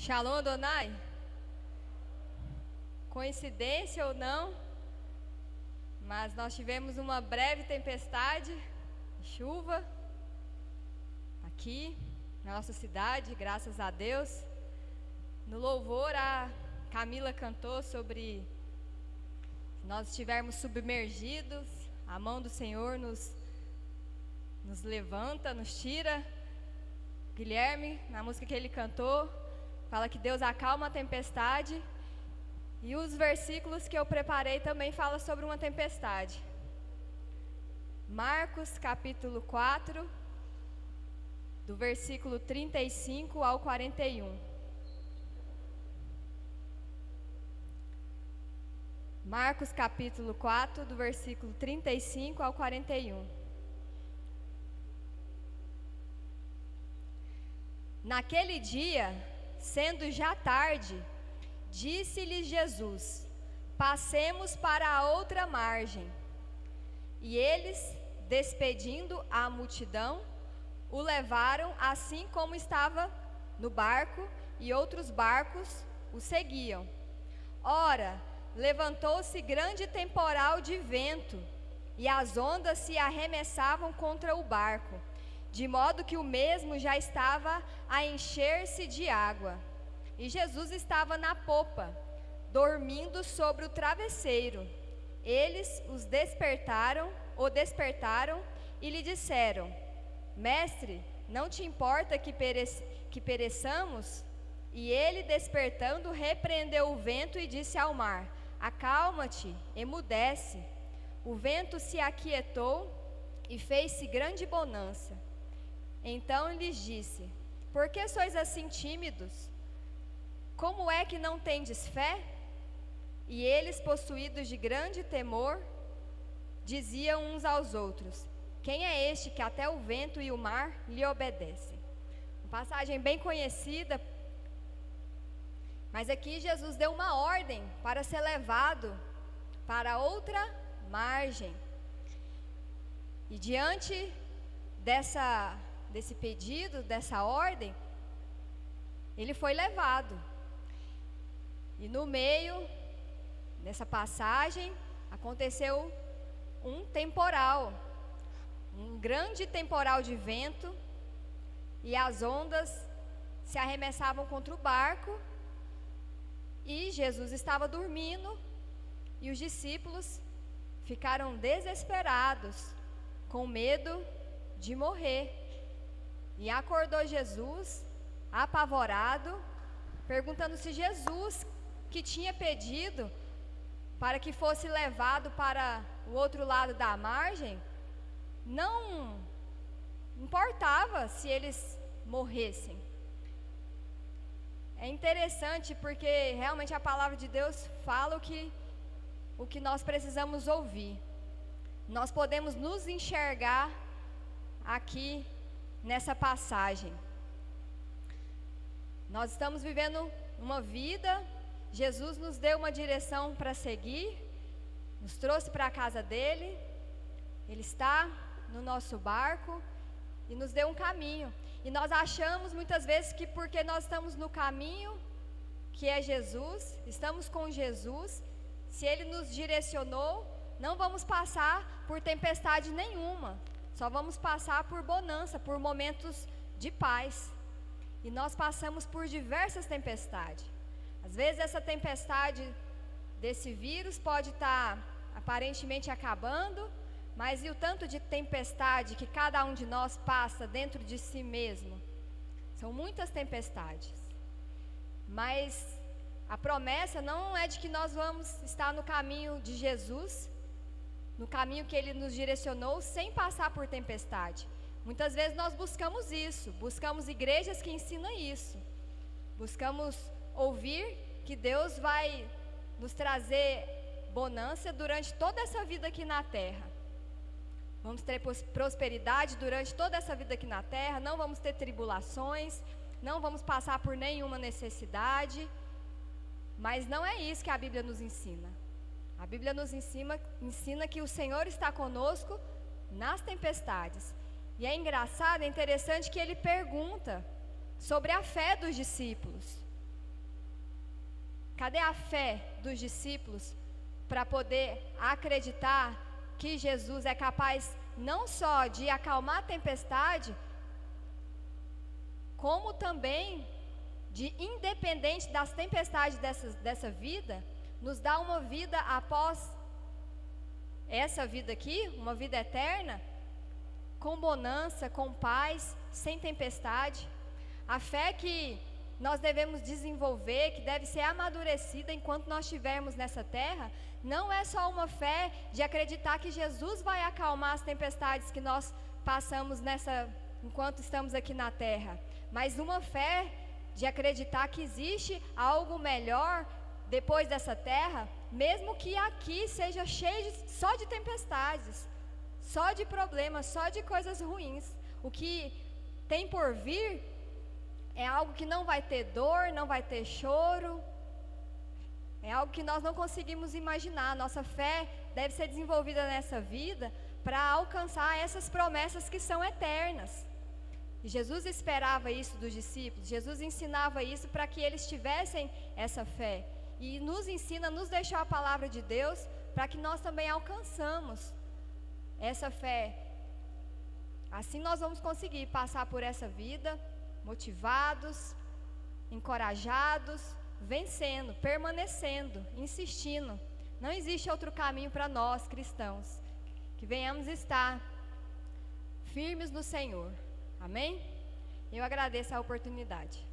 Shalom, Adonai. Coincidência ou não, mas nós tivemos uma breve tempestade, chuva, aqui na nossa cidade, graças a Deus. No louvor, a Camila cantou sobre nós estivermos submergidos, a mão do Senhor nos levanta, nos tira. Guilherme, na música que ele cantou, fala que Deus acalma a tempestade. E os versículos que eu preparei também falam sobre uma tempestade. Marcos capítulo 4, do versículo 35 ao 41. Marcos capítulo 4, do versículo 35 ao 41. Naquele dia, sendo já tarde, disse-lhes Jesus: passemos para a outra margem. E eles, despedindo a multidão, o levaram assim como estava no barco, e outros barcos o seguiam. Ora, levantou-se grande temporal de vento, e as ondas se arremessavam contra o barco, de modo que o mesmo já estava a encher-se de água. E Jesus estava na popa, dormindo sobre o travesseiro. Eles o despertaram e lhe disseram: Mestre, não te importa que pereçamos? E ele, despertando, repreendeu o vento e disse ao mar: Acalma-te, emudece. O vento se aquietou e fez-se grande bonança. Então lhes disse: Por que sois assim tímidos? Como é que não tendes fé? E eles, possuídos de grande temor, diziam uns aos outros: Quem é este que até o vento e o mar lhe obedecem? Uma passagem bem conhecida, mas aqui Jesus deu uma ordem para ser levado para outra margem. E diante desse pedido, dessa ordem, ele foi levado. E no meio dessa passagem aconteceu um temporal, um grande temporal de vento, e as ondas se arremessavam contra o barco, e Jesus estava dormindo, e os discípulos ficaram desesperados, com medo de morrer. E acordou Jesus, apavorado, perguntando se Jesus, que tinha pedido para que fosse levado para o outro lado da margem, não importava se eles morressem. É interessante porque realmente a palavra de Deus fala o que nós precisamos ouvir. Nós podemos nos enxergar aqui nessa passagem. Nós estamos vivendo uma vida, Jesus nos deu uma direção para seguir, nos trouxe para a casa dele, ele está no nosso barco e nos deu um caminho. E nós achamos muitas vezes que porque nós estamos no caminho, que é Jesus, estamos com Jesus, se ele nos direcionou, não vamos passar por tempestade nenhuma, só vamos passar por bonança, por momentos de paz. E nós passamos por diversas tempestades. Às vezes essa tempestade desse vírus pode estar aparentemente acabando, mas e o tanto de tempestade que cada um de nós passa dentro de si mesmo? São muitas tempestades. Mas a promessa não é de que nós vamos estar no caminho de Jesus, no caminho que Ele nos direcionou, sem passar por tempestade. Muitas vezes nós buscamos isso, buscamos igrejas que ensinam isso, buscamos ouvir que Deus vai nos trazer bonança durante toda essa vida aqui na terra. Vamos ter prosperidade durante toda essa vida aqui na terra, não vamos ter tribulações, não vamos passar por nenhuma necessidade, mas não é isso que a Bíblia nos ensina. A Bíblia nos ensina que o Senhor está conosco nas tempestades. E é engraçado, é interessante que ele pergunta sobre a fé dos discípulos. Cadê a fé dos discípulos para poder acreditar que Jesus é capaz não só de acalmar a tempestade, como também de, independente das tempestades dessa vida, nos dar uma vida após essa vida aqui, uma vida eterna, com bonança, com paz, sem tempestade. A fé que nós devemos desenvolver, que deve ser amadurecida enquanto nós estivermos nessa terra, não é só uma fé de acreditar que Jesus vai acalmar as tempestades que nós passamos enquanto estamos aqui na terra, mas uma fé de acreditar que existe algo melhor depois dessa terra, mesmo que aqui seja cheio só de tempestades, só de problemas, só de coisas ruins. O que tem por vir é algo que não vai ter dor, não vai ter choro, é algo que nós não conseguimos imaginar. Nossa fé deve ser desenvolvida nessa vida para alcançar essas promessas que são eternas. E Jesus esperava isso dos discípulos, Jesus ensinava isso para que eles tivessem essa fé. E nos ensina, nos deixou a palavra de Deus para que nós também alcançamos essa fé. Assim nós vamos conseguir passar por essa vida motivados, encorajados, vencendo, permanecendo, insistindo. Não existe outro caminho para nós cristãos. Que venhamos estar firmes no Senhor. Amém? Eu agradeço a oportunidade.